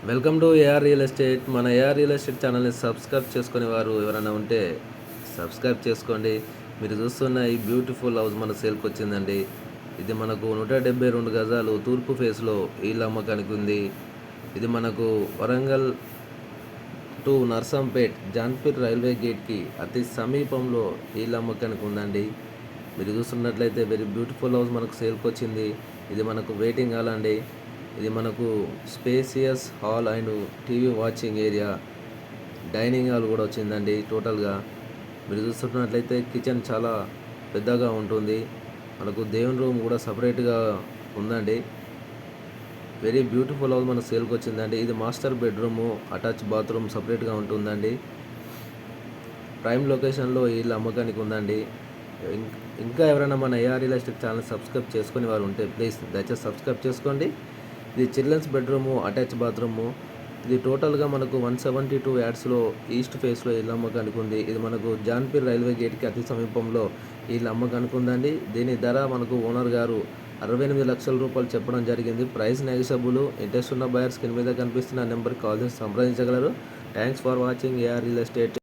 Welcome to AR real estate. మన AR real estate ఛానల్ని subscribe చేసుకునే వారు ఎవరైనా ఉంటే సబ్స్క్రైబ్ చేసుకోండి. మీరు చూస్తున్న ఈ బ్యూటిఫుల్ హౌస్ మన సేల్కి వచ్చిందండి. ఇది మనకు 172 గజాలు తూర్పు ఫేస్లో ఇల్లు అమ్మకానికి ఉంది. ఇది మనకు వరంగల్ టు నర్సంపేట్ జాన్పూర్ రైల్వే గేట్కి అతి సమీపంలో ఇల్లు అమ్మకానికి ఉందండి. మీరు చూస్తున్నట్లయితే వెరీ బ్యూటిఫుల్ హౌస్ మనకు సేల్కి వచ్చింది. ఇది మనకు వెయిటింగ్ హాల్ అండి. ఇది మనకు spacious hall and TV watching area, dining hall కూడా వచ్చిందండి. టోటల్గా మీరు చూస్తున్నట్లయితే కిచెన్ చాలా పెద్దగా ఉంటుంది. మనకు దేవుని రూమ్ కూడా సపరేట్గా ఉందండి. వెరీ బ్యూటిఫుల్ హౌస్ మన సేల్కి వచ్చిందండి. ఇది మాస్టర్ బెడ్రూము, అటాచ్ బాత్రూమ్ సపరేట్గా ఉంటుందండి. ప్రైమ్ లొకేషన్లో ఇల్లు అమ్మకానికి ఉందండి. ఇంకా ఎవరైనా మన AR real estate channel subscribe చేసుకునే వారు ఉంటే ప్లీజ్ దయచేసి సబ్స్క్రైబ్ చేసుకోండి. ఇది చిల్డ్రన్స్ బెడ్రూము, అటాచ్ బాత్రూము. ఇది టోటల్గా మనకు 172 యార్డ్స్లో ఈస్ట్ ఫేస్లో ఇల్లు అమ్మకానికి ఉంది. ఇది మనకు జాన్పూర్ రైల్వే గేట్కి అతి సమీపంలో ఇల్లు అమ్మకానికి ఉందండి. దీని ధర మనకు ఓనర్ గారు 68 లక్షల రూపాయలు చెప్పడం జరిగింది. Price negotiable. ఇంట్రెస్ట్ ఉన్న బయర్స్ కింద మీద కనిపిస్తున్న నెంబర్కి కాల్ చేసి సంప్రదించగలరు. Thanks for watching AR real estate.